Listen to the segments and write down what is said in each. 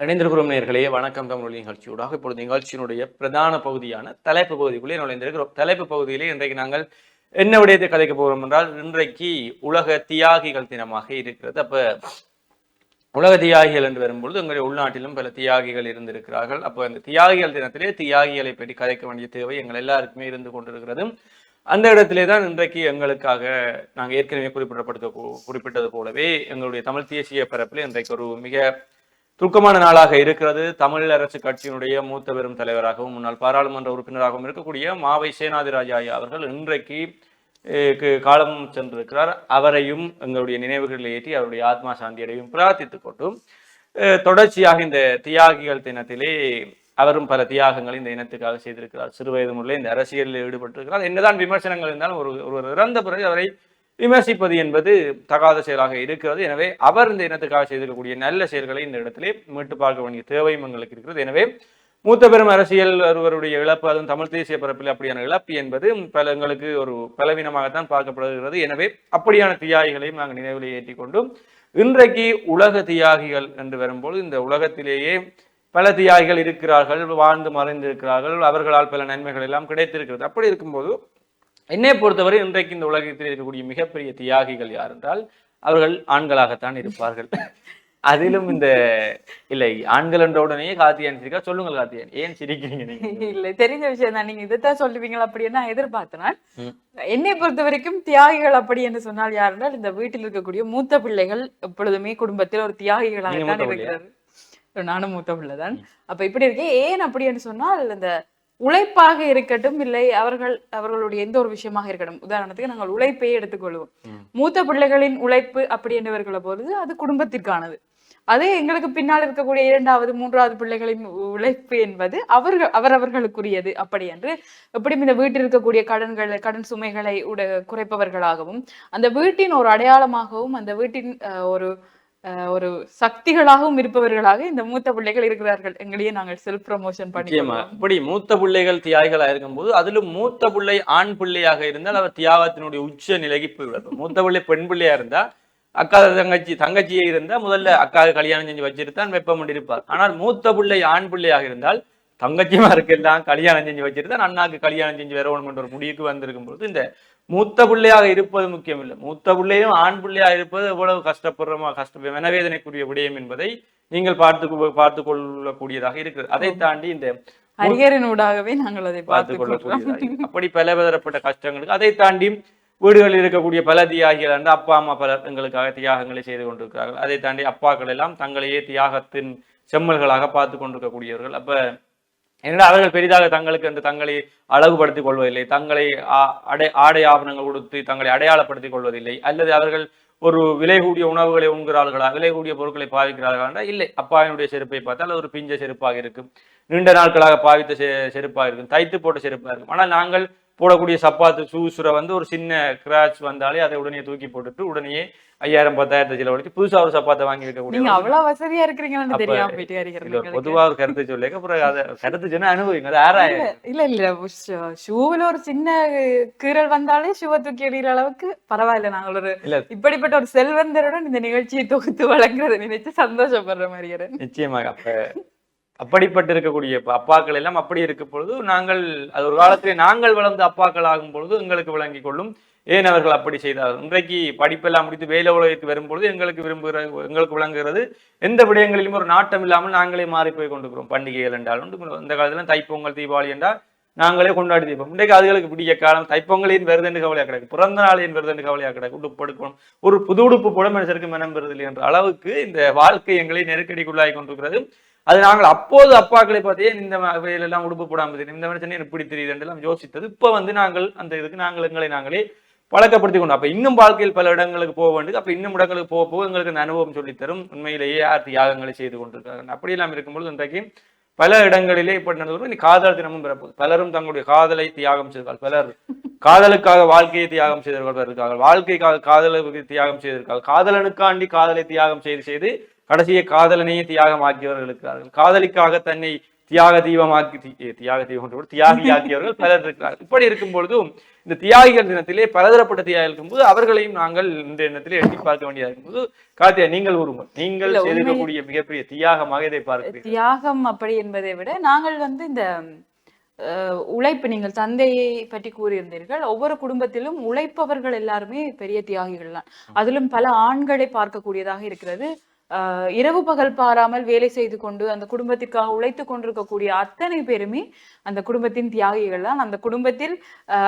இணைந்திருக்கிறோம் நேயர்களே, வணக்கம். தமிழ் நிகழ்ச்சியூடாக இப்பொழுது நிகழ்ச்சியினுடைய பிரதான பகுதியான தலைப்பு பகுதிக்குள்ளே நுழைந்திருக்கிறோம். தலைப்பு பகுதியிலே இன்றைக்கு நாங்கள் என்ன விடயத்தை கதைக்க போகிறோம் என்றால், இன்றைக்கு உலக தியாகிகள் தினமாக இருக்கிறது. அப்ப உலக தியாகிகள் என்று வரும்பொழுது எங்களுடைய உள்நாட்டிலும் பல தியாகிகள் இருந்திருக்கிறார்கள். அப்போ அந்த தியாகிகள் தினத்திலே தியாகிகளை பற்றி கதைக்க வேண்டிய தேவை எங்கள் எல்லாருக்குமே இருந்து கொண்டிருக்கிறது. அந்த இடத்திலே தான் இன்றைக்கு எங்களுக்காக நாங்கள் ஏற்கனவே குறிப்பிட்டது போலவே எங்களுடைய தமிழ் தேசிய பரப்பில் இன்றைக்கு ஒரு மிக துக்கமான நாளாக இருக்கிறது. தமிழ் அரசு கட்சியினுடைய மூத்த பெரும் தலைவராகவும் முன்னாள் பாராளுமன்ற உறுப்பினராகவும் இருக்கக்கூடிய மாவை சேனாதிராஜா அவர்கள் இன்றைக்கு காலம் சென்றிருக்கிறார். அவரையும் எங்களுடைய நினைவுகளில் ஏற்றி அவருடைய ஆத்மா சாந்தியடையும் பிரார்த்தித்துக் கொண்டும் தொடர்ச்சியாக இந்த தியாகிகள் தினத்திலே அவரும் பல தியாகங்களை இந்த இனத்துக்காக செய்திருக்கிறார். சிறுவயது முதலே இந்த அரசியலில் ஈடுபட்டிருக்கிறார். என்னதான் விமர்சனங்கள் இருந்தாலும் ஒரு இறந்த பிறகு அவரை விமர்சிப்பது என்பது தகாத செயலாக இருக்கிறது. எனவே அவர் இந்த இனத்துக்காக செய்திருக்கக்கூடிய நல்ல செயல்களை இந்த இடத்திலே மீட்டு பார்க்க வேண்டிய தேவையும் எங்களுக்கு இருக்கிறது. எனவே மூத்த பெரும் அரசியல் ஒருவருடைய இழப்பு, அதுவும் தமிழ் தேசிய பரப்பில் அப்படியான இழப்பு என்பது எங்களுக்கு ஒரு பலவீனமாகத்தான் பார்க்கப்படுகிறது. எனவே அப்படியான தியாகிகளையும் நாங்கள் நினைவில் ஏற்றி கொண்டும் இன்றைக்கு உலக தியாகிகள் என்று வரும்போது இந்த உலகத்திலேயே பல தியாகிகள் இருக்கிறார்கள், வாழ்ந்து மறைந்திருக்கிறார்கள், அவர்களால் பல நன்மைகள் எல்லாம் கிடைத்திருக்கிறது. அப்படி இருக்கும்போது என்னை பொறுத்தவரை இன்றைக்கு இந்த உலகத்தில் இருக்கக்கூடிய மிகப்பெரிய தியாகிகள் யார் என்றால் அவர்கள் ஆண்களாகத்தான் இருப்பார்கள். அதிலும் இந்த இல்லை ஆண்கள் என்ற உடனே கார்த்தியான் சிரிக்கா. சொல்லுங்கள் கார்த்தியான், ஏன் சிரிக்கிறீங்க? நீங்க இல்ல தெரிஞ்ச விஷயம் தான், நீங்க இதைத்தான் சொல்லுவீங்களா அப்படின்னு நான் எதிர்பார்த்தனால். என்னை பொறுத்த வரைக்கும் தியாகிகள் அப்படி என்று சொன்னால் யார் என்றால் இந்த வீட்டில் இருக்கக்கூடிய மூத்த பிள்ளைகள் எப்பொழுதுமே குடும்பத்தில் ஒரு தியாகிகளாகத்தான் இருக்கிறார். நானும் மூத்த பிள்ளைதான். அப்ப இப்படி இருக்கேன். ஏன் அப்படி என்று சொன்னால் இந்த உழைப்பாக இருக்கட்டும், இல்லை அவர்களுடைய எந்த ஒரு விஷயமாக இருக்கட்டும், உதாரணத்துக்கு நாங்கள் உழைப்பையே எடுத்துக்கொள்வோம். மூத்த பிள்ளைகளின் உழைப்பு அப்படி என்று வருகிற பொழுது அது குடும்பத்திற்கானது. அதே எங்களுக்கு பின்னால் இருக்கக்கூடிய இரண்டாவது மூன்றாவது பிள்ளைகளின் உழைப்பு என்பது அவர்களுக்குரியது. அப்படி என்று எப்படியும் இந்த வீட்டில் இருக்கக்கூடிய கடன் சுமைகளை குறைப்பவர்களாகவும், அந்த வீட்டின் ஒரு அடையாளமாகவும், அந்த வீட்டின் ஒரு சக்திகளாகவும் இருப்பவர்களாக இந்த மூத்த பிள்ளைகள் இருக்கிறார்கள். எங்களையே நாங்கள் செல்ஃப் ப்ரமோஷன் பண்ணி இப்படி மூத்த பிள்ளைகள் தியாகிகளாக இருக்கும் போது அதிலும் மூத்த பிள்ளை ஆண் பிள்ளையாக இருந்தால் அவர் தியாகத்தினுடைய உச்ச நிலைக்கு போய்விடும். மூத்த பிள்ளை பெண் பிள்ளையா இருந்தா அக்கா தங்கச்சியே இருந்தா முதல்ல அக்காவுக்கு கல்யாணம் செஞ்சு வச்சிருந்தான் வெப்பம் இருப்பார். ஆனால் மூத்த பிள்ளை ஆண் பிள்ளையாக இருந்தால் தங்கச்சிமாருக்கெல்லாம் கல்யாணம் செஞ்சு வச்சிருந்தான் அண்ணாக்கு கல்யாணம் செஞ்சு வரணும் என்ற ஒரு முடிவுக்கு வந்திருக்கும் பொழுது இந்த மூத்த பிள்ளையாக இருப்பது முக்கியம் இல்லை, மூத்த பிள்ளையும் ஆண் பிள்ளையாக இருப்பது எவ்வளவு மனவேதனைக்குரிய விடயம் என்பதை நீங்கள் பார்த்து கொள்ளக்கூடியதாக இருக்கிறது. அதை தாண்டி இந்த அறிஞரினூடாகவே நாங்கள் அதை பார்த்து கொள்ளக்கூடியதாக அப்படி பலதரப்பட்ட கஷ்டங்களுக்கு அதை தாண்டி வீடுகளில் இருக்கக்கூடிய பல தியாகிகள் என்று அப்பா அம்மா பலர் எங்களுக்காக தியாகங்களை செய்து கொண்டிருக்கிறார்கள். அதை தாண்டி அப்பாக்கள் எல்லாம் தங்களையே தியாகத்தின் செம்மல்களாக பார்த்து கொண்டிருக்கக்கூடியவர்கள். அப்ப ஏன்னா அவர்கள் பெரிதாக தங்களுக்கு என்று தங்களை அழகுபடுத்திக் கொள்வதில்லை, தங்களை ஆடை ஆபரணங்கள் கொடுத்து தங்களை அடையாளப்படுத்திக் கொள்வதில்லை, அல்லது அவர்கள் ஒரு விலை கூடிய உணவுகளை உண்கிறார்களா, விலை கூடிய பொருட்களை பாவிக்கிறார்களா என்றால் இல்லை. அப்பாவினுடைய செருப்பை பார்த்தால் ஒரு பிஞ்ச செருப்பாக இருக்கும், நீண்ட நாட்களாக பாவித்த செருப்பாக இருக்கும், தைத்து போட்ட செருப்பாக இருக்கும். ஆனால் நாங்கள் போடக்கூடிய சப்பாத்து ஷூஸ்ல ஒரு சின்ன கிராச் வந்தாலே அதை உடனே தூக்கி போட்டுட்டு உடனே 5000 10,000 செலவழிச்சு புதுசா ஒரு சப்பாத்தை வாங்கி வைக்கக்கூடிய அவ்வளவு வசதியா இருக்கிறீங்கன்னு தெரியாம பொதுவா ஒரு கருத்து சொல்ல அப்புறம் அதை கருத்து சொன்னா அனுபவிங்க. அது ஆராய இல்ல ஷூவில் ஒரு சின்ன கீரல் வந்தாலே ஷூவை தூக்கி எறிகிற அளவுக்கு பரவாயில்ல. நாங்கள் ஒரு இப்படிப்பட்ட ஒரு செல்வந்தருடன் இந்த நிகழ்ச்சியை தொகுத்து வழங்குறதை நினைச்சு சந்தோஷப்படுற மாதிரி. நிச்சயமாக அப்படிப்பட்டு இருக்கக்கூடிய அப்பாக்கள் எல்லாம் அப்படி இருக்க பொழுது நாங்கள் அது ஒரு காலத்திலே நாங்கள் வளர்ந்த அப்பாக்கள் ஆகும் பொழுது எங்களுக்கு விளங்கி கொள்ளும் ஏன் அவர்கள் அப்படி செய்தார்கள். இன்றைக்கு படிப்பெல்லாம் முடித்து வேலை உலகத்துக்கு வரும்பொழுது எங்களுக்கு விளங்குகிறது எந்த விடயங்களிலும் ஒரு நாட்டம் இல்லாமல் நாங்களே மாறி போய் கொண்டிருக்கிறோம். பண்டிகைகள் என்றாலும் இந்த காலத்துல தைப்பொங்கல் தீபாவளி என்றால் நாங்களே கொண்டாடி தீபம். இன்றைக்கு அதுகளுக்கு பிடிக்க காலம் தைப்பொங்கலின் வருதுன்னு கவலையாக கிடக்கு, பிறந்த நாளின் வருதுன்னு கவலையாக கிடக்கு, உடுப்பு எடுக்கணும், ஒரு புது உடுப்பு போட மனுஷருக்கு மனம் பெறுதில்லை என்ற அளவுக்கு இந்த வாழ்க்கை எங்களை நெருக்கடிக்குள்ளாகி கொண்டிருக்கிறது. அது நாங்கள் அப்போது அப்பாக்களை பார்த்தே இந்த வகையிலெல்லாம் உடுப்பு போடாமல் இந்த மனுஷனே எனக்கு இப்படி தெரியுது என்றெல்லாம் யோசித்தது. இப்போ நாங்கள் அந்த இதுக்கு எங்களை நாங்களே பழக்கப்படுத்தி கொண்டோம். அப்ப இன்னும் வாழ்க்கையில் பல இடங்களுக்கு போக வேண்டியது. அப்ப இன்னும் இடங்களுக்கு போக எங்களுக்கு அந்த அனுபவம் சொல்லித்தரும் உண்மையிலேயே யார் தியாகங்களை செய்து கொண்டிருக்காங்க. அப்படியெல்லாம் இருக்கும்பொழுது இன்றைக்கு பல இடங்களிலே இப்படி நடந்து காதல் தினமும் பிறப்போது. பலரும் தங்களுடைய காதலை தியாகம் செய்தார்கள், பலர் காதலுக்காக வாழ்க்கையை தியாகம் செய்தவர்கள் இருக்கார்கள், வாழ்க்கைக்காக காதலுக்கு தியாகம் செய்திருக்கார்கள், காதலனுக்காண்டி காதலை தியாகம் செய்து கடைசியை காதலனையே தியாகம் ஆக்கியவர்கள் இருக்கிறார்கள், காதலிக்காக தன்னை தியாக தீபம் தியாகியாக்கியவர்கள் பலர் இருக்கிறார்கள். இப்படி இருக்கும் பொழுதும் இந்த தியாகிகள் தினத்திலே பலதரப்பட்ட தியாகிகள் இருக்கும்போது அவர்களையும் நாங்கள் இந்த எண்ணத்திலே எட்டி பார்க்க வேண்டியதாக இருக்கும்போது கார்த்தியா நீங்கள் கூறுங்கள், நீங்கள் செய்திருக்கக்கூடிய மிகப்பெரிய தியாகமாக இதை பார்க்கிறீர்கள். தியாகம் அப்படி என்பதை விட நாங்கள் வந்து இந்த உழைப்பு, நீங்கள் தந்தையை பற்றி கூறியிருந்தீர்கள். ஒவ்வொரு குடும்பத்திலும் உழைப்பவர்கள் எல்லாருமே பெரிய தியாகிகள் தான். அதிலும் பல ஆண்களை பார்க்கக்கூடியதாக இருக்கிறது. இரவு பகல் பாராமல் வேலை செய்து கொண்டு அந்த குடும்பத்திற்காக உழைத்து கொண்டிருக்கக்கூடிய அத்தனை பேருமே அந்த குடும்பத்தின் தியாகிகள் தான். அந்த குடும்பத்தில்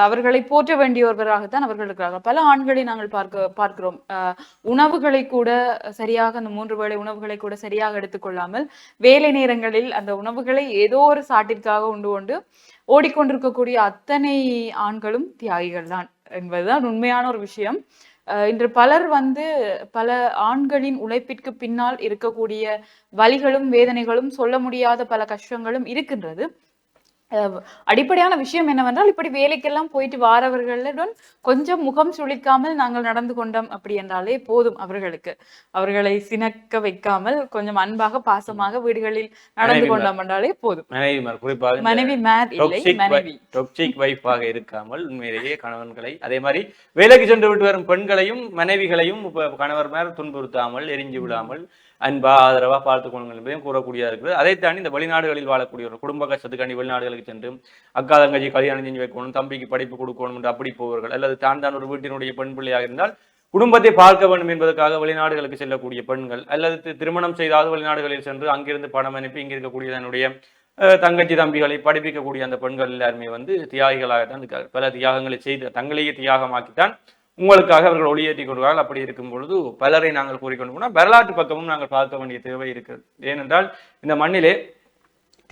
அவர்களை போற்ற வேண்டியவர்களாகத்தான் அவர்கள் இருக்கிறார்கள். பல ஆண்களை நாங்கள் பார்க்கிறோம். உணவுகளை கூட சரியாக, அந்த 3 வேளை உணவுகளை கூட சரியாக எடுத்துக்கொள்ளாமல் வேலை நேரங்களில் அந்த உணவுகளை ஏதோ ஒரு சாட்டிற்காக உண்டு கொண்டு ஓடிக்கொண்டிருக்கக்கூடிய அத்தனை ஆண்களும் தியாகிகள் தான் என்பதுதான் உண்மையான ஒரு விஷயம். இன்று பலர் வந்து பல ஆண்களின் உழைப்பிற்கு பின்னால் இருக்கக்கூடிய வலிகளும் வேதனைகளும் சொல்ல முடியாத பல கஷ்டங்களும் இருக்கின்றது. அடிப்படையான விஷயம் என்னவென்றால், இப்படி வேலைக்கெல்லாம் போயிட்டு வாரவர்களுடன் கொஞ்சம் முகம் சுளிக்காமல் நாங்கள் நடந்து கொண்டோம் அப்படி என்றாலே போதும். அவர்களை சினக்க வைக்காமல் கொஞ்சம் அன்பாக பாசமாக வீடுகளில் நடந்து கொண்டோம் என்றாலே போதும். மனைவி டாக்ஸிக் வைஃபாக இருக்காமல் உண்மையிலேயே கணவன்களை, அதே மாதிரி வேலைக்கு சென்று விட்டு வரும் பெண்களையும் மனைவிகளையும் கணவர் மேல் துன்புறுத்தாமல் எரிஞ்சு விடாமல் அன்பா ஆதரவா பார்த்துக் கொள்ளுங்கள் என்பதையும் கூறக்கூடியதா இருக்குது. அதை தாண்டி இந்த வெளிநாடுகளில் வாழக்கூடிய ஒரு குடும்ப கஷ்டத்துக்காண்டி வெளிநாடுகளுக்கு சென்று அக்கா தங்கச்சி கல்யாணம் செஞ்சு வைக்கணும், தம்பிக்கு படிப்பு கொடுக்கணும் என்று அப்படி போவர்கள், அல்லது தான் ஒரு வீட்டினுடைய பெண் பிள்ளையாக இருந்தால் குடும்பத்தை பார்க்க வேண்டும் என்பதற்காக வெளிநாடுகளுக்கு செல்லக்கூடிய பெண்கள், அல்லது திருமணம் செய்தாவது வெளிநாடுகளில் சென்று அங்கிருந்து பணம் அனுப்பி இங்கே இருக்கக்கூடிய தன்னுடைய தங்கச்சி தம்பிகளை படிப்பிக்கக்கூடிய அந்த பெண்கள் எல்லாருமே வந்து தியாகிகளாகத்தான் இருக்காங்க. பல தியாகங்களை செய்து தங்களையே தியாகமாக்கித்தான் உங்களுக்காக அவர்கள் ஒளியேற்றி கொள்வார்கள். அப்படி இருக்கும் பொழுது பலரை நாங்கள் கூறிக்கொண்டு போனால் வரலாற்று பக்கமும் நாங்கள் பார்க்க வேண்டிய தேவை இருக்கிறது. ஏனென்றால் இந்த மண்ணிலே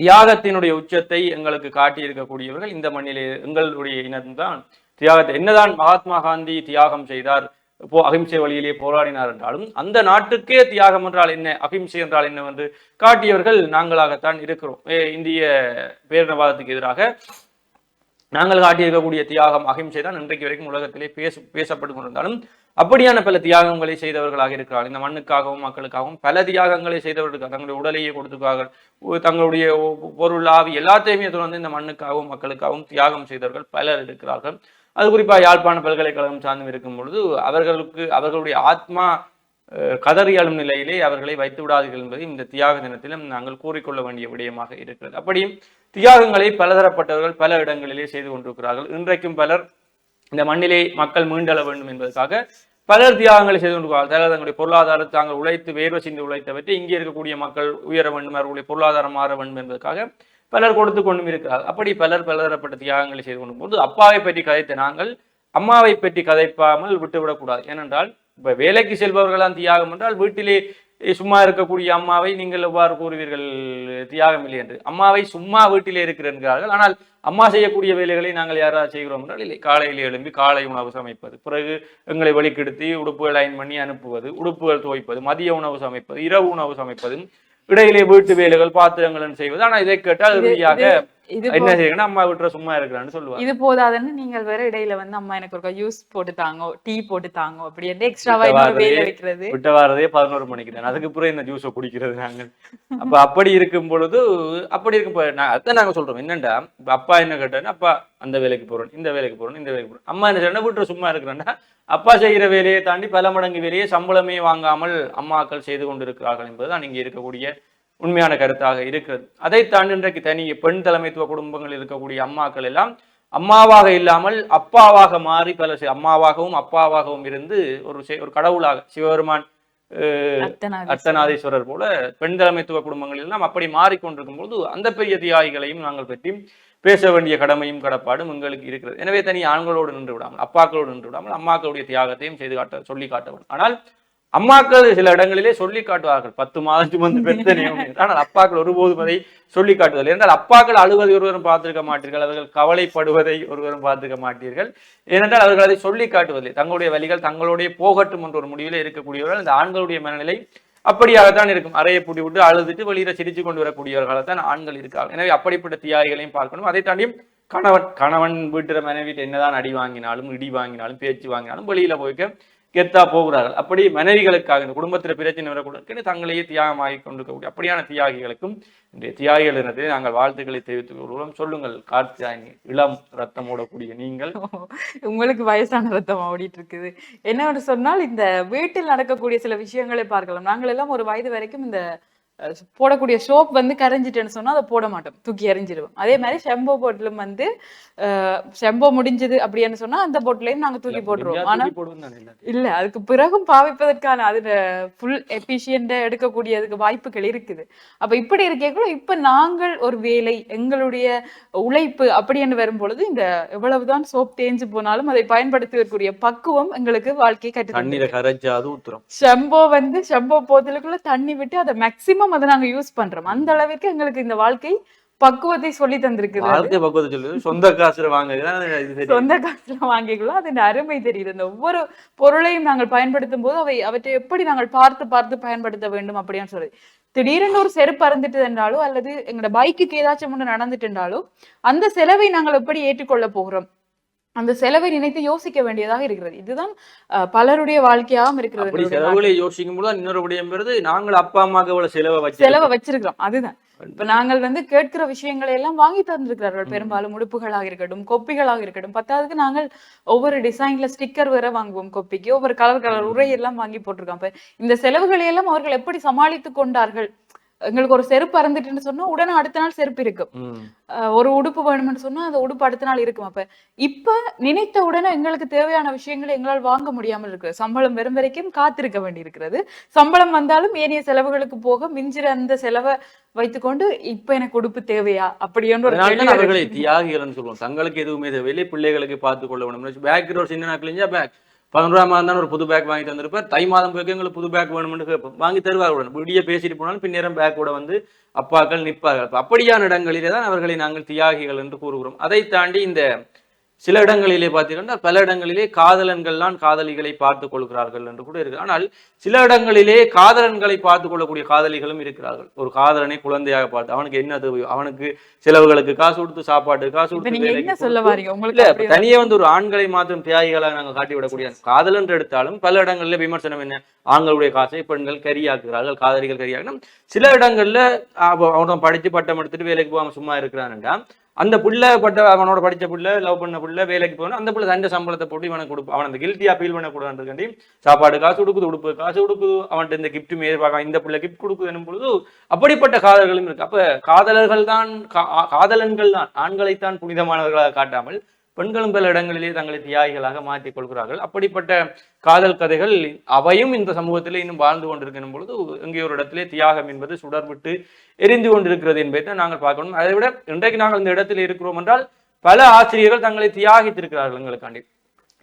தியாகத்தினுடைய உச்சத்தை எங்களுக்கு காட்டி இருக்கக்கூடியவர்கள் இந்த மண்ணிலே எங்களுடைய இனம்தான். தியாகத்தை என்னதான் மகாத்மா காந்தி தியாகம் செய்தார், அகிம்சை வழியிலே போராடினார் என்றாலும் அந்த நாட்டுக்கே தியாகம் என்றால் என்ன, அகிம்சை என்றால் என்னவென்று காட்டியவர்கள் நாங்களாகத்தான் இருக்கிறோம். இந்திய பேரினவாதத்துக்கு எதிராக நாங்கள் காட்டியிருக்கக்கூடிய தியாகம் அகிம்சை தான் இன்றைக்கு வரைக்கும் உலகத்திலே பேசப்பட்டு கொண்டிருந்தாலும் அப்படியான பல தியாகங்களை செய்தவர்களாக இருக்கிறார்கள். இந்த மண்ணுக்காகவும் மக்களுக்காகவும் பல தியாகங்களை செய்தவர்கள், தங்களுடைய உடலையே கொடுத்துக்காக, தங்களுடைய பொருள் ஆவி எல்லாத்தையுமே தொடர்ந்து இந்த மண்ணுக்காகவும் மக்களுக்காகவும் தியாகம் செய்தவர்கள் பலர் இருக்கிறார்கள். அது குறிப்பாக யாழ்ப்பாண பல்கலைக்கழகம் சார்ந்தும் இருக்கும் பொழுது அவர்களுடைய ஆத்மா கதறி அழும் நிலையிலே அவர்களை வைத்து விடாதீர்கள் என்பதை இந்த தியாக தினத்திலும் நாங்கள் கூறிக்கொள்ள வேண்டிய விடயமாக இருக்கிறது. அப்படியும் தியாகங்களை பலதரப்பட்டவர்கள் பல இடங்களிலே செய்து கொண்டிருக்கிறார்கள். இன்றைக்கும் பலர் இந்த மண்ணிலே மக்கள் மீண்டெழ வேண்டும் என்பதற்காக பலர் தியாகங்களை செய்து கொண்டிருக்கிறார்கள். தங்களுடைய பொருளாதாரத்தை தாங்கள் உழைத்து வேர்வை சிந்து உழைத்தவற்றை இங்கே இருக்கக்கூடிய மக்கள் உயர வேண்டும், அவர்களுடைய பொருளாதாரம் மாற வேண்டும் என்பதற்காக பலர் கொடுத்து கொண்டும் இருக்கிறார்கள். அப்படி பலதரப்பட்ட தியாகங்களை செய்து கொண்டும் போது அப்பாவை பற்றி கதைத்த நாங்கள் அம்மாவை பற்றி கதைப்பாமல் விட்டுவிடக்கூடாது. ஏனென்றால் இப்ப வேலைக்கு செல்பவர்களாம் தியாகம் என்றால் வீட்டிலே சும்மா இருக்கக்கூடிய அம்மாவை நீங்கள் எவ்வாறு கூறுவீர்கள் தியாகம் இல்லை என்று? அம்மாவை சும்மா வீட்டிலே இருக்கிறார்கள், ஆனால் அம்மா செய்யக்கூடிய வேலைகளை நாங்கள் யாராவது செய்கிறோம் என்றால் இல்லை. காலையில் எழும்பி காலை உணவு சமைப்பது, பிறகு எங்களை வழிக்கெடுத்து உடுப்புகள் அயன் பண்ணி அனுப்புவது, உடுப்புகள் துவைப்பது, மதிய உணவு சமைப்பது, இரவு உணவு சமைப்பது, இடையிலே வீட்டு வேலைகள் பாத்திரங்கள் செய்வது. ஆனா இதை கேட்டால் இறுதியாக என்ன செய்யணும், அம்மா விட்டுற சும்மா இருக்கிறான்னு சொல்லுவாங்க. இது போதாதுன்னு நீங்கள் வேற இடையில வந்து அம்மா எனக்கு ஒரு ஜூஸ் போட்டு தாங்க, டீ போட்டு தாங்க அப்படி எக்ஸ்ட்ராவா வேலை வைக்கிறது. விட்ட வாரதே 11 மணிக்கு தான், அதுக்கு பிறகு இந்த ஜூஸை குடிக்கிறது நாங்கள். அப்ப அப்படி இருக்கும் பொழுது அதான் நாங்க சொல்றோம் என்னண்டா, இப்ப அப்பா என்ன கேட்டாருன்னா, அப்பா அந்த வேலைக்கு போறோம், இந்த வேலைக்கு போறோம், இந்த வேலைக்கு போறோம். அம்மா என்ன செய்யணும், விட்டுற சும்மா இருக்கிறேன்னா அப்பா செய்கிற வேலையை தாண்டி பல மடங்கு வேலையை சம்பளமே வாங்காமல் அம்மாக்கள் செய்து கொண்டிருக்கிறார்கள் என்பதுதான் இங்கே இருக்கக்கூடிய உண்மையான கருத்தாக இருக்கிறது. அதை தாண்டி இன்றைக்கு தனி பெண் தலைமைத்துவ குடும்பங்கள் இருக்கக்கூடிய அம்மாக்கள் எல்லாம் அம்மாவாக இல்லாமல் அப்பாவாக மாறி பல அம்மாவாகவும் அப்பாவாகவும் இருந்து ஒரு கடவுளாக சிவபெருமான் அர்த்தநாதீஸ்வரர் போல பெண் தலைமைத்துவ குடும்பங்கள் எல்லாம் அப்படி மாறிக்கொண்டிருக்கும் போது அந்த பெரிய தியாகிகளையும் நாங்கள் பற்றி பேச வேண்டிய கடமையும் கடப்பாடும் எங்களுக்கு இருக்கிறது. எனவே தனி ஆண்களோடு நின்று விடாமல் அப்பாக்களோடு நின்று விடாமல் அம்மாக்களுடைய தியாகத்தையும் செய்து சொல்லி காட்ட வேண்டும். ஆனால் அம்மாக்கள் சில இடங்களிலே சொல்லி காட்டுவார்கள், 10 மாதம் சுமந்து பெற்றனையும். ஆனால் அப்பாக்கள் ஒருபோதும் அதை சொல்லி காட்டுவதில்லை. என்றால் அப்பாக்கள் அழுவதை ஒருவரும் பார்த்திருக்க மாட்டீர்கள், அவர்கள் கவலைப்படுவதை ஒருவரும் பார்த்திருக்க மாட்டீர்கள். ஏனென்றால் அவர்கள் அதை சொல்லி காட்டுவதில்லை. தங்களுடைய வழிகள் தங்களுடைய போகட்டும் என்ற ஒரு முடிவிலே இருக்கக்கூடியவர்கள். இந்த ஆண்களுடைய மனநிலை அப்படியாகத்தான் இருக்கும். அறையை பூட்டி விட்டு அழுதுட்டு வெளியில சிரிச்சு கொண்டு வரக்கூடியவர்களாகத்தான் ஆண்கள் இருக்காங்க. எனவே அப்படிப்பட்ட தியாகிகளையும் பார்க்கணும். அதை தாண்டியும் கணவன் வீட்டுற மனைவி என்னதான் அடி வாங்கினாலும் இடி வாங்கினாலும் பேச்சு வாங்கினாலும் வெளியில போய்க்க கெத்தா போகிறார்கள். அப்படி மனைவிகளுக்காக இந்த குடும்பத்தில் பிரச்சனை வரக்கூடாது தங்களையே தியாகமாகி கொண்டிருக்கக்கூடிய அப்படியான தியாகிகளுக்கும் இன்றைய தியாகிகள் இனத்தை நாங்கள் வாழ்த்துக்களை தெரிவித்துக் கொள்கிறோம். சொல்லுங்கள் கார்த்தியாயினி, இளம் ரத்தம் ஓடக்கூடிய நீங்கள். உங்களுக்கு வயசான ரத்தம் ஓடிட்டு இருக்குது. என்னன்னு சொன்னால் இந்த வீட்டில் நடக்கக்கூடிய சில விஷயங்களை பார்க்கலாம். நாங்கள் எல்லாம் ஒரு வயது வரைக்கும் இந்த போடக்கூடிய சோப் வந்து கரைஞ்சிட்டேன்னு சொன்னா அதை போட மாட்டோம், தூக்கி எறிஞ்சிடுவோம். அதே மாதிரி ஷெம்போ போட்டிலும் வந்து ஷெம்போ முடிஞ்சது அப்படின்னு சொன்னா அந்த போட்டிலையும் நாங்க தூக்கி போட்டுருவோம். ஆனா இல்ல, அதுக்கு பிறகும் பாவிப்பதற்கான அது ஃபுல் எஃபிஷியன்டா எடுக்கக்கூடியதுக்கு வாய்ப்புகள் இருக்குது. அப்ப இப்படி இருக்கேக்குள்ள இப்ப நாங்கள் ஒரு வேலை எங்களுடைய உழைப்பு அப்படின்னு வரும் பொழுது இந்த எவ்வளவுதான் சோப் தேஞ்சு போனாலும் அதை பயன்படுத்துவதற்குரிய பக்குவம் எங்களுக்கு வாழ்க்கையை கற்று. ஷெம்போ போத்தலுக்குள்ள தண்ணி விட்டு அதை மேக்சிமம் அதை நாங்க யூஸ் பண்றோம். அந்த அளவுக்கு எங்களுக்கு இந்த வாழ்க்கை பக்குவத்தை சொல்லி தந்திருக்கு. சொந்த காசுல வாங்கிக்கலாம் அதன் அருமை தெரியுது. இந்த ஒவ்வொரு பொருளையும் நாங்கள் பயன்படுத்தும் போது அவற்றை எப்படி நாங்கள் பார்த்து பார்த்து பயன்படுத்த வேண்டும் அப்படின்னு சொல்லி திடீரென்று ஒரு செருப்பு அறந்துட்டு என்றாலோ அல்லது எங்களோட பைக்குக்கு ஏதாச்சும் ஒன்று நடந்துட்டு என்றாலோ அந்த செலவை நாங்கள் எப்படி ஏற்றுக்கொள்ள போகிறோம், அந்த செலவை நினைத்து யோசிக்க வேண்டியதாக இருக்கிறது. இதுதான் பலருடைய வாழ்க்கையாகவும் இருக்கிறது. செலவுகளை யோசிக்கும் போது இன்னொரு விடயம்ங்கிறது நாங்கள் அப்பா அம்மாவுக்கு செலவை வச்சிருக்கிறோம். அதுதான் இப்ப நாங்கள் வந்து கேட்கிற விஷயங்களை எல்லாம் வாங்கி தந்திருக்கிறார்கள். பெரும்பாலும் உடுப்புகளாக இருக்கட்டும், கொப்பிகளாக இருக்கட்டும். பத்தாவதுக்கு நாங்கள் ஒவ்வொரு டிசைன்ல ஸ்டிக்கர் வேற வாங்குவோம் கொப்பிக்கு, ஒவ்வொரு கலர் உரையெல்லாம் வாங்கி போட்டிருக்கோம். இப்ப இந்த செலவுகளை எல்லாம் அவர்கள் எப்படி சமாளித்து கொண்டார்கள்? எங்களுக்கு ஒரு செருப்பு அறந்துட்டுன்னு சொன்னா உடனே அடுத்த நாள் செருப்பு இருக்கும். ஒரு உடுப்பு வேணும்னு சொன்னா அந்த உடுப்பு அடுத்த நாள் இருக்கும். அப்ப இப்ப நினைத்த உடனே எங்களுக்கு தேவையான விஷயங்களை எங்களால் வாங்க முடியாமல் இருக்கு. சம்பளம் வரும் வரைக்கும் காத்திருக்க வேண்டி இருக்கிறது. சம்பளம் வந்தாலும் ஏனைய செலவுகளுக்கு போக மிஞ்சிற அந்த செலவை வைத்துக்கொண்டு இப்ப எனக்கு உடுப்பு தேவையா அப்படின்னு அவர்களை தியாகிகள் சொல்லுவோம். தங்களுக்கு எதுவுமே தேவையில்லை, பிள்ளைகளுக்கு பார்த்துக் கொள்ள வேண்டும். பேக் சின்ன கிழிஞ்சா பேக் 11 மாதம் ஒரு புது பேக் வாங்கி தந்திருப்பார். தை மாதம் போய்க்கு எங்களுக்கு புது பேக் வேணும்னு கேட்போம், வாங்கி தருவார். உடனே விடிய பேசிட்டு போனாலும் பின்னேரம் பேக்கோட வந்து அப்பாக்கள் நிற்பார்கள். அப்படியான இடங்களிலே தான் அவர்களை நாங்கள் தியாகிகள் என்று கூறுகிறோம். அதை தாண்டி இந்த சில இடங்களிலே பார்த்தீங்கன்னா பல இடங்களிலே காதலன்கள்லாம் காதலிகளை பார்த்துக் கொள்கிறார்கள் என்று கூட இருக்கு. ஆனால் சில இடங்களிலே காதலன்களை பார்த்துக் கொள்ளக்கூடிய காதலிகளும் இருக்கிறார்கள். ஒரு காதலனை குழந்தையாக பார்த்து அவனுக்கு என்ன தேவையோ அவனுக்கு செலவுகளுக்கு காசு கொடுத்து, சாப்பாடு காசு கொடுத்து, தனியே வந்து ஒரு ஆண்களை மாத்திரம் தியாகிகளாக நாங்கள் காட்டிவிடக்கூடிய காதல் என்று எடுத்தாலும் பல இடங்கள்ல விமர்சனம் என்ன, ஆண்களுடைய காசை பெண்கள் கரியாக்குகிறார்கள், காதலிகள் கரியாக்கணும். சில இடங்கள்ல அவன் படிச்சு பட்டம் எடுத்துட்டு வேலைக்கு போகாம சும்மா இருக்கிறான்டா அந்த புள்ள அவனோட படிச்ச புள்ள லவ் பண்ண புள்ள வேலைக்கு போகணும், அந்த புள்ள தண்ட சம்பளத்தை போட்டு இவனுக்கு கொடுப்போம். அவன் அந்த கில்ட்டியா ஃபீல் பண்ணக்கூடாதுக்காண்டி சாப்பாடு காசு கொடுக்குது, உடுப்பு காசு கொடுக்குது, அவன்கிட்ட இந்த கிஃப்ட் எதிர்பார்க்க இந்த புள்ள கிஃப்ட் கொடுக்குது பொழுது அப்படிப்பட்ட காதல்களும் இருக்கு. அப்ப காதலன்கள் தான் ஆண்களைத்தான் புனிதமானவர்களாக காட்டாமல் பெண்களும் பல இடங்களிலே தங்களை தியாகிகளாக மாற்றிக் கொள்கிறார்கள். அப்படிப்பட்ட காதல் கதைகள் அவையும் இந்த சமூகத்திலே இன்னும் வாழ்ந்து கொண்டிருக்கும் பொழுது எங்கே ஒரு இடத்திலே தியாகம் என்பது சுடர்விட்டு எரிந்து கொண்டிருக்கிறது என்பதை நாங்கள் பார்க்கணும். அதை விட இன்றைக்கு நாங்கள் இந்த இடத்தில் இருக்கிறோம் என்றால் பல ஆசிரியர்கள் தங்களை தியாகித்திருக்கிறார்கள். எங்களுக்காண்டி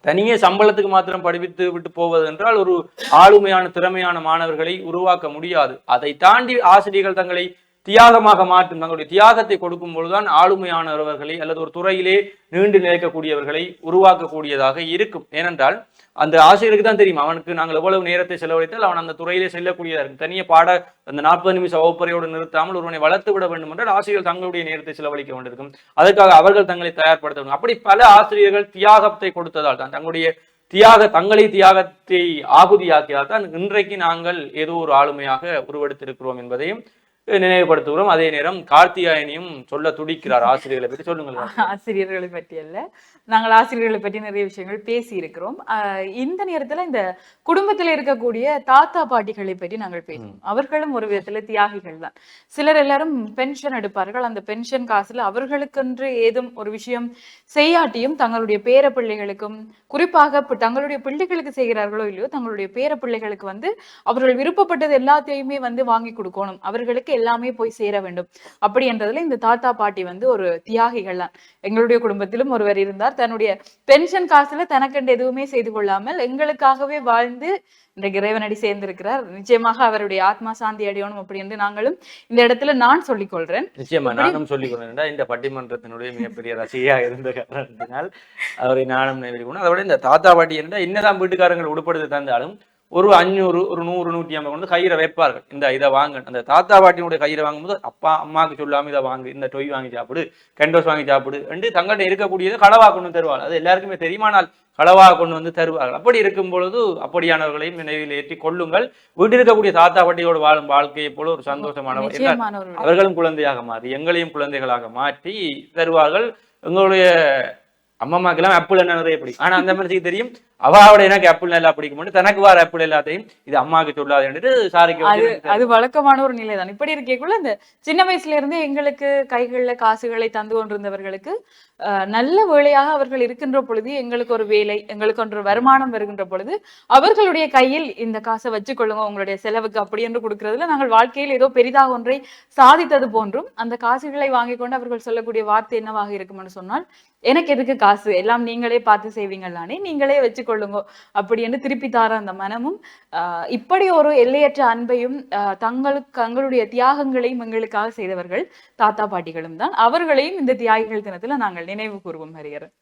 தனியே சம்பளத்துக்கு மாத்திரம் படிப்பித்து விட்டு போவது என்றால் ஒரு ஆளுமையான திறமையான மாணவர்களை உருவாக்க முடியாது. அதை தாண்டி ஆசிரியர்கள் தங்களை தியாகமாக மாற்றும், தங்களுடைய தியாகத்தை கொடுக்கும் பொழுதுதான் ஆளுமையானவர்களை அல்லது ஒரு துறையிலே நீண்டு நிலைக்கக்கூடியவர்களை உருவாக்கக்கூடியதாக இருக்கும். ஏனென்றால் அந்த ஆசிரியருக்கு தான் தெரியும் அவனுக்கு நாங்கள் எவ்வளவு நேரத்தை செலவழித்தால் அவன் அந்த துறையிலே செல்லக்கூடியதாக இருக்கும். தனியே அந்த 40 நிமிஷம் வகுப்பறையோடு நிறுத்தாமல் ஒருவனை வளர்த்து விட வேண்டும் என்றால் ஆசிரியர்கள் தங்களுடைய நேரத்தை செலவழிக்க வேண்டியிருக்கும். அதற்காக அவர்கள் தங்களை தயார்படுத்த வேண்டும். அப்படி பல ஆசிரியர்கள் தியாகத்தை கொடுத்ததால் தான் தங்களை தியாகத்தை ஆகுதியாக்கியால் தான் இன்றைக்கு நாங்கள் ஏதோ ஒரு ஆளுமையாக உருவெடுத்திருக்கிறோம் என்பதையும் நினைவுபடுத்துகிறோம். அதே நேரம் கார்த்தியாயனியும் சொல்ல துடிக்கிறார் ஆசிரியர்களை பற்றி. சொல்லுங்க. ஆசிரியர்களை பற்றி அல்ல, நாங்கள் ஆசிரியர்களை பற்றி நிறைய விஷயங்கள் பேசி இருக்கிறோம். இந்த நேரத்துல இந்த குடும்பத்தில் இருக்கக்கூடிய தாத்தா பாட்டிகளை பற்றி நாங்கள் பேசுவோம். அவர்களும் ஒரு விதத்துல தியாகிகள் தான். சிலர் எல்லாரும் பென்ஷன் எடுப்பார்கள். அந்த பென்ஷன் காசுல அவர்களுக்கென்று ஏதும் ஒரு விஷயம் செய்யாட்டியும் தங்களுடைய பேர பிள்ளைகளுக்கும், குறிப்பாக தங்களுடைய பிள்ளைகளுக்கு செய்கிறார்களோ இல்லையோ, தங்களுடைய பேர பிள்ளைகளுக்கு வந்து அவர்கள் விருப்பப்பட்டது எல்லாத்தையுமே வந்து வாங்கி கொடுக்கணும், அவர்களுக்கு எல்லாமே போய் சேர வேண்டும். அப்படி என்றதுல இந்த தாத்தா பாட்டி வந்து ஒரு தியாகிகள் தான். எங்களுடைய குடும்பத்திலும் ஒருவர் இருந்தார். தன்னுடைய பென்ஷன் காசுல தனக்கண்டு எதுவுமே செய்து கொள்ளாமல் எங்களுக்காகவே வாழ்ந்து இன்றைக்கு இறைவனடி சேர்ந்திருக்கிறார். நிச்சயமாக அவருடைய ஆத்மா சாந்தி அடையணும் அப்படி என்று நாங்களும் இந்த இடத்துல நான் சொல்லிக் கொள்றேன். நிச்சயமா நானும் சொல்லிக் கொள்றேன். இந்த பட்டிமன்றத்தினுடைய மிகப்பெரிய ரசிகையா இருந்த காரணத்தினால் அவரை நானும் நினைவு. அதோட இந்த தாத்தா பாட்டி இருந்தா என்னதான் வீட்டுக்காரங்களை உடுப்படுத்தி தந்தாலும் ஒரு 500 ஒரு 100 150 கொண்டு கயிறை வைப்பார்கள். இந்த இதை வாங்க, அந்த தாத்தா பாட்டியினுடைய கயிறை வாங்கும்போது அப்பா அம்மாவுக்கு சொல்லாம இதை வாங்கு, இந்த டொய் வாங்கி சாப்பிடு, கெண்டோஸ் வாங்கி சாப்பிடு என்று தங்கள்கிட்ட இருக்கக்கூடியதை களவா கொண்டு தருவாள். அது எல்லாருக்குமே தெரியுமானால் களவா கொண்டு வந்து தருவார்கள். அப்படி இருக்கும் பொழுது அப்படியானவர்களையும் நினைவில் ஏற்றி கொள்ளுங்கள். வீட்டில் இருக்கக்கூடிய தாத்தா பாட்டியோடு வாழும் வாழ்க்கையை போல ஒரு சந்தோஷமான அவர்களும் குழந்தையாக மாறி எங்களையும் குழந்தைகளாக மாற்றி தருவார்கள். எங்களுடைய அம்மாக்கெல்லாம் ஆப்பிள் என்ன நிறைய பிடிக்கும். ஆனா அந்த மனுஷனுக்கு தெரியும் அவாவோட எனக்கு ஆப்பிள் நல்லா பிடிக்கும், தனக்கு வார ஆப்பிள் எல்லாத்தையும் இது அம்மாவுக்கு சொல்லாது சாரிக்கு. அது வழக்கமான ஒரு நிலைதான். இப்படி இருக்கக்குள்ள இந்த சின்ன வயசுல இருந்தே எங்களுக்கு கைகள்ல காசுகளை தந்து கொண்டிருந்தவர்களுக்கு நல்ல வேலையாக அவர்கள் இருக்கின்ற பொழுது, எங்களுக்கு ஒரு வேலை, எங்களுக்கு ஒன்று வருமானம் வருகின்ற பொழுது அவர்களுடைய கையில் இந்த காசை வச்சுக்கொள்ளுங்க உங்களுடைய செலவுக்கு அப்படி என்று கொடுக்கறதுல நாங்கள் வாழ்க்கையில் ஏதோ பெரிதாக ஒன்றை சாதித்தது போன்றும், அந்த காசுகளை வாங்கி கொண்டு அவர்கள் சொல்லக்கூடிய வார்த்தை என்னவாக இருக்கும்னு சொன்னால், எனக்கு எதுக்கு காசு, எல்லாம் நீங்களே பார்த்து செய்வீங்களானே, நீங்களே வச்சுக்கொள்ளுங்க அப்படி என்று திருப்பி தார அந்த மனமும், இப்படி ஒரு எல்லையற்ற அன்பையும் தங்களுடைய தியாகங்களையும் எங்களுக்காக செய்தவர்கள் தாத்தா பாட்டிகளும் தான். அவர்களையும் இந்த தியாகிகள் தினத்துல நாங்கள் நினைவு கூறுவோம். ஹரிஹரன்,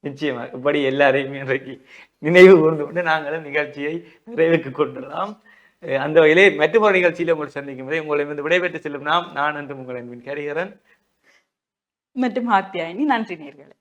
நிச்சயமா இப்படி எல்லாரையுமே இன்றைக்கு நினைவு கூர்ந்து கொண்டு நாங்களும் நிகழ்ச்சியை நிறைவுக்கு கொண்டுள்ளோம். அந்த வகையிலே மற்றொரு நிகழ்ச்சியில உங்களை சந்திக்கும் போது உங்களை வந்து விடைபெற்று செல்லும் நான் என்று உங்கள் ஹரிஹரன் மற்றும் ஆத்தியாயினி. நன்றி நேயர்களே.